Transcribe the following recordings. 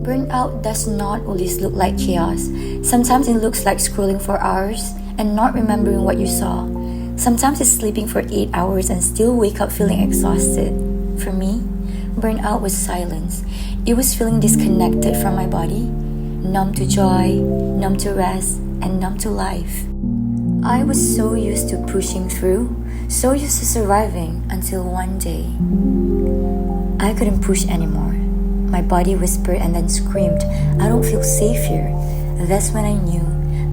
Burnout does not always look like chaos. Sometimes it looks like scrolling for hours and not remembering what you saw. Sometimes it's sleeping for 8 hours and still wake up feeling exhausted. For me, burnout was silence. It was feeling disconnected from my body, numb to joy, numb to rest, and numb to life. I was so used to pushing through, so used to surviving until one day, I couldn't push anymore. My body whispered and then screamed, "I don't feel safe here." That's when I knew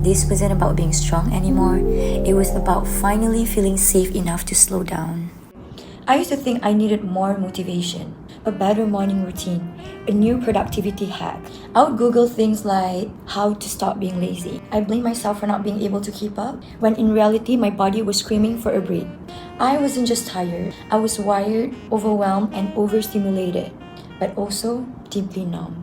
this wasn't about being strong anymore. It was about finally feeling safe enough to slow down. I used to think I needed more motivation, a better morning routine, a new productivity hack. I would Google things like how to stop being lazy. I blamed myself for not being able to keep up, when in reality my body was screaming for a break. I wasn't just tired, I was wired, overwhelmed, and overstimulated, but also deeply numb.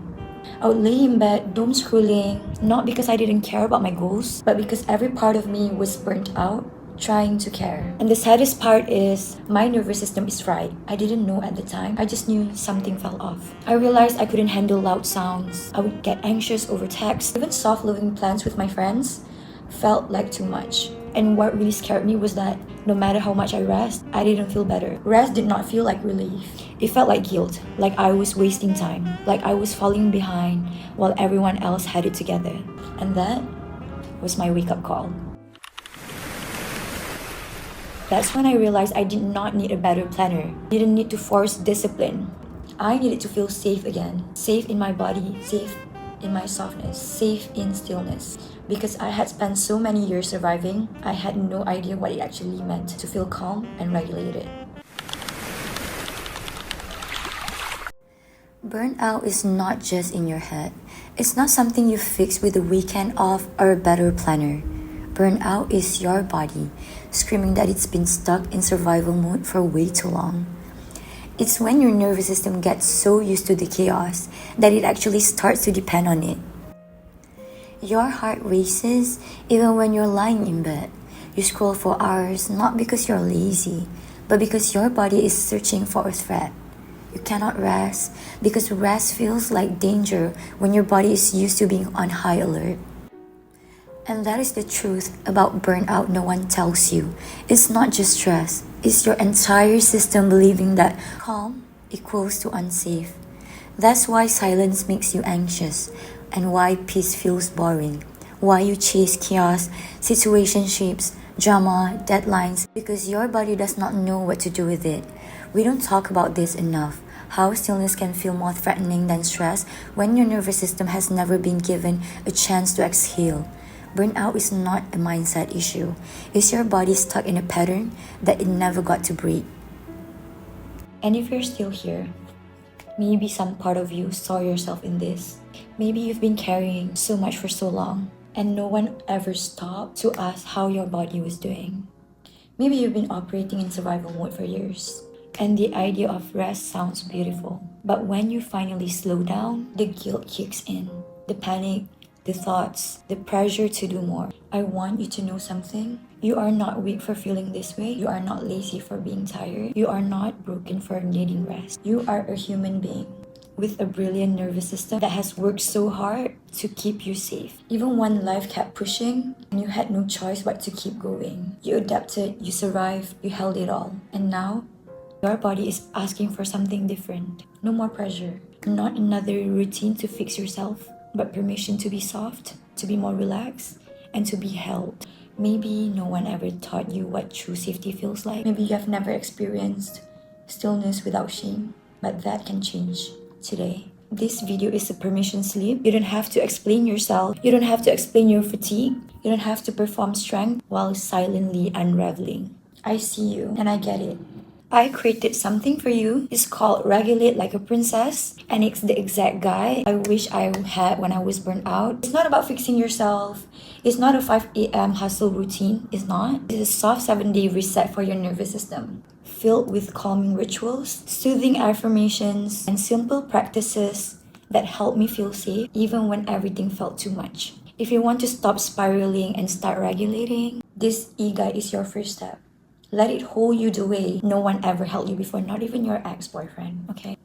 I would lay in bed, doom scrolling, not because I didn't care about my goals, but because every part of me was burnt out, trying to care. And the saddest part is, my nervous system is fried. I didn't know at the time, I just knew something fell off. I realized I couldn't handle loud sounds. I would get anxious over text. Even soft living plans with my friends felt like too much. And what really scared me was that no matter how much I rest, I didn't feel better. Rest did not feel like relief. It felt like guilt, like I was wasting time, like I was falling behind while everyone else had it together. And that was my wake-up call. That's when I realized I did not need a better planner. I didn't need to force discipline. I needed to feel safe again. Safe in my body, safe in my softness, safe in stillness. Because I had spent so many years surviving, I had no idea what it actually meant to feel calm and regulated. Burnout is not just in your head. It's not something you fix with a weekend off or a better planner. Burnout is your body, screaming that it's been stuck in survival mode for way too long. It's when your nervous system gets so used to the chaos that it actually starts to depend on it. Your heart races even when you're lying in bed. You scroll for hours not because you're lazy, but because your body is searching for a threat. You cannot rest because rest feels like danger when your body is used to being on high alert. And that is the truth about burnout no one tells you. It's not just stress, it's your entire system believing that calm equals to unsafe. That's why silence makes you anxious, and why peace feels boring, why you chase chaos, situationships, drama, deadlines, because your body does not know what to do with it. We don't talk about this enough. How stillness can feel more threatening than stress when your nervous system has never been given a chance to exhale. Burnout is not a mindset issue. It's your body stuck in a pattern that it never got to break. And if you're still here, maybe some part of you saw yourself in this. Maybe you've been carrying so much for so long, and no one ever stopped to ask how your body was doing. Maybe you've been operating in survival mode for years, and the idea of rest sounds beautiful. But when you finally slow down, the guilt kicks in, the panic, the thoughts, the pressure to do more. I want you to know something. You are not weak for feeling this way. You are not lazy for being tired. You are not broken for needing rest. You are a human being with a brilliant nervous system that has worked so hard to keep you safe. Even when life kept pushing and you had no choice but to keep going. You adapted, you survived, you held it all. And now, your body is asking for something different. No more pressure. Not another routine to fix yourself, but permission to be soft, to be more relaxed, and to be held. Maybe no one ever taught you what true safety feels like. Maybe you have never experienced stillness without shame, but that can change today. This video is a permission slip. You don't have to explain yourself. You don't have to explain your fatigue. You don't have to perform strength while silently unraveling. I see you and I get it. I created something for you. It's called Regulate Like a Princess, and it's the exact guide I wish I had when I was burnt out. It's not about fixing yourself. It's not a 5 a.m. hustle routine. It's not. It's a soft 7-day reset for your nervous system, filled with calming rituals, soothing affirmations, and simple practices that help me feel safe even when everything felt too much. If you want to stop spiraling and start regulating, this e-guide is your first step. Let it hold you the way no one ever held you before, not even your ex-boyfriend, okay?